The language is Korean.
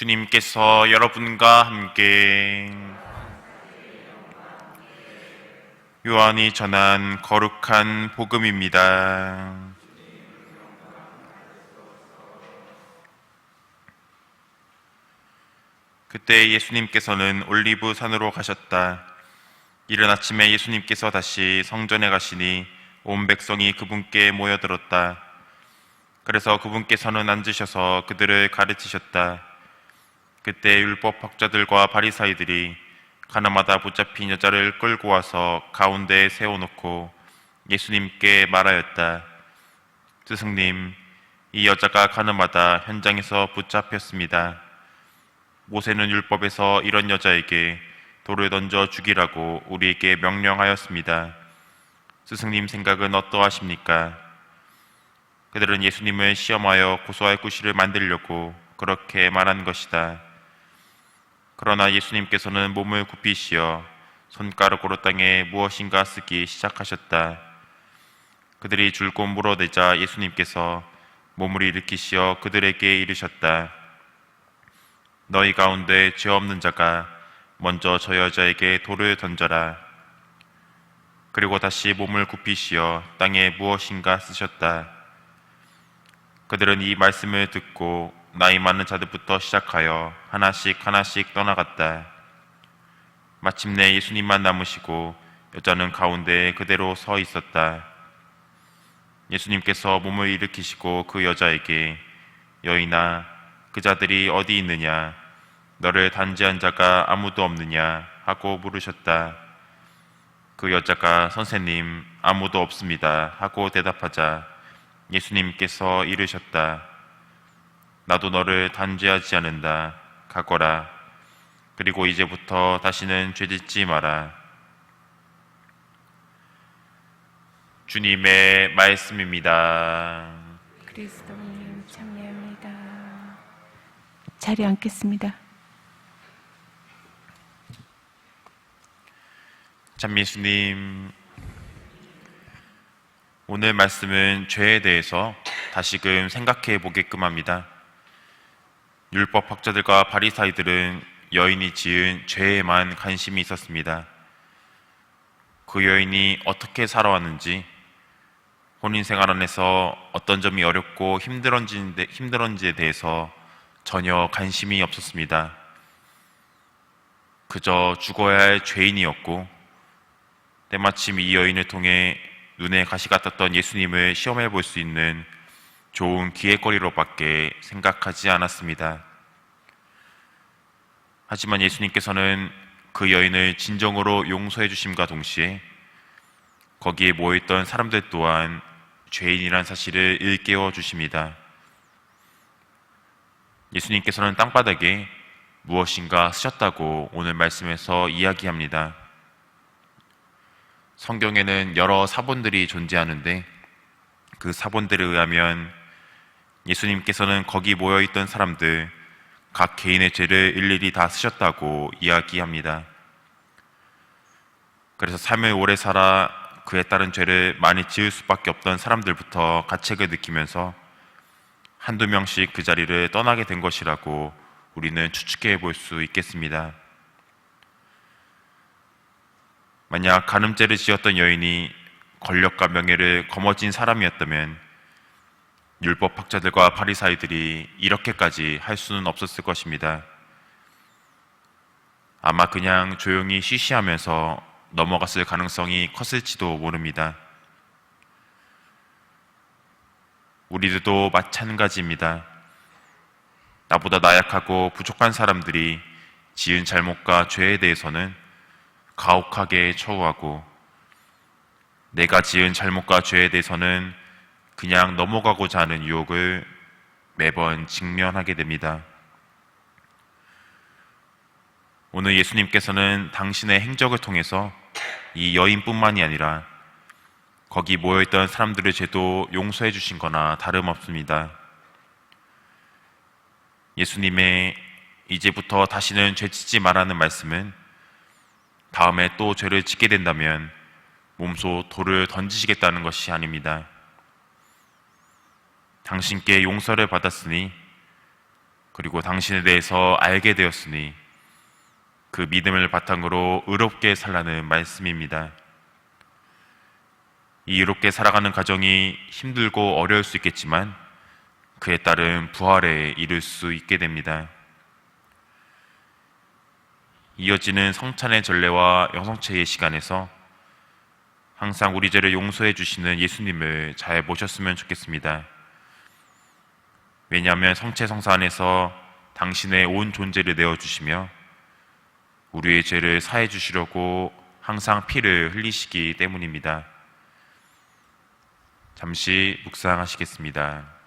주님께서 여러분과 함께 요한이 전한 거룩한 복음입니다. 그때 예수님께서는 올리브 산으로 가셨다. 이른 아침에 예수님께서 다시 성전에 가시니 온 백성이 그분께 모여들었다. 그래서 그분께서는 앉으셔서 그들을 가르치셨다. 그때 율법 학자들과 바리사이들이 가나마다 붙잡힌 여자를 끌고 와서 가운데에 세워놓고 예수님께 말하였다. 스승님, 이 여자가 가늠하다 현장에서 붙잡혔습니다. 모세는 율법에서 이런 여자에게 돌을 던져 죽이라고 우리에게 명령하였습니다. 스승님 생각은 어떠하십니까? 그들은 예수님을 시험하여 고소할 구실을 만들려고 그렇게 말한 것이다. 그러나 예수님께서는 몸을 굽히시어 손가락으로 땅에 무엇인가 쓰기 시작하셨다. 그들이 줄곧 물어대자 예수님께서 몸을 일으키시어 그들에게 이르셨다. 너희 가운데 죄 없는 자가 먼저 저 여자에게 돌을 던져라. 그리고 다시 몸을 굽히시어 땅에 무엇인가 쓰셨다. 그들은 이 말씀을 듣고 나이 많은 자들부터 시작하여 하나씩 하나씩 떠나갔다. 마침내 예수님만 남으시고 여자는 가운데에 그대로 서 있었다. 예수님께서 몸을 일으키시고 그 여자에게 여인아, 그 자들이 어디 있느냐? 너를 단죄한 자가 아무도 없느냐? 하고 물으셨다. 그 여자가 선생님, 아무도 없습니다. 하고 대답하자 예수님께서 이르셨다. 나도 너를 단죄하지 않는다. 가거라. 그리고 이제부터 다시는 죄짓지 마라. 주님의 말씀입니다. 그리스도님 참여합니다. 자리에 앉겠습니다. 참 예수님, 오늘 말씀은 죄에 대해서 다시금 생각해 보게끔 합니다. 율법 학자들과 바리사이들은 여인이 지은 죄에만 관심이 있었습니다. 그 여인이 어떻게 살아왔는지, 혼인생활 안에서 어떤 점이 어렵고 힘들었는지에 대해서 전혀 관심이 없었습니다. 그저 죽어야 할 죄인이었고, 때마침 이 여인을 통해 눈에 가시가 떴던 예수님을 시험해 볼 수 있는 좋은 기회거리로밖에 생각하지 않았습니다. 하지만 예수님께서는 그 여인을 진정으로 용서해 주심과 동시에 거기에 모여있던 사람들 또한 죄인이란 사실을 일깨워 주십니다. 예수님께서는 땅바닥에 무엇인가 쓰셨다고 오늘 말씀에서 이야기합니다. 성경에는 여러 사본들이 존재하는데 그 사본들에 의하면 예수님께서는 거기 모여있던 사람들 각 개인의 죄를 일일이 다 쓰셨다고 이야기합니다. 그래서 삶을 오래 살아 그에 따른 죄를 많이 지을 수밖에 없던 사람들부터 가책을 느끼면서 한두 명씩 그 자리를 떠나게 된 것이라고 우리는 추측해 볼 수 있겠습니다. 만약 간음죄를 지었던 여인이 권력과 명예를 거머쥔 사람이었다면 율법 학자들과 바리사이들이 이렇게까지 할 수는 없었을 것입니다. 아마 그냥 조용히 쉬쉬하면서 넘어갔을 가능성이 컸을지도 모릅니다. 우리들도 마찬가지입니다. 나보다 나약하고 부족한 사람들이 지은 잘못과 죄에 대해서는 가혹하게 처우하고 내가 지은 잘못과 죄에 대해서는 그냥 넘어가고자 하는 유혹을 매번 직면하게 됩니다. 오늘 예수님께서는 당신의 행적을 통해서 이 여인뿐만이 아니라 거기 모여있던 사람들의 죄도 용서해 주신 거나 다름없습니다. 예수님의 이제부터 다시는 죄짓지 말라는 말씀은 다음에 또 죄를 짓게 된다면 몸소 돌을 던지시겠다는 것이 아닙니다. 당신께 용서를 받았으니 그리고 당신에 대해서 알게 되었으니 그 믿음을 바탕으로 의롭게 살라는 말씀입니다. 이 의롭게 살아가는 과정이 힘들고 어려울 수 있겠지만 그에 따른 부활에 이를 수 있게 됩니다. 이어지는 성찬의 전례와 영성체의 시간에서 항상 우리 죄를 용서해 주시는 예수님을 잘 모셨으면 좋겠습니다. 왜냐하면 성체 성사 안에서 당신의 온 존재를 내어주시며 우리의 죄를 사해 주시려고 항상 피를 흘리시기 때문입니다. 잠시 묵상하시겠습니다.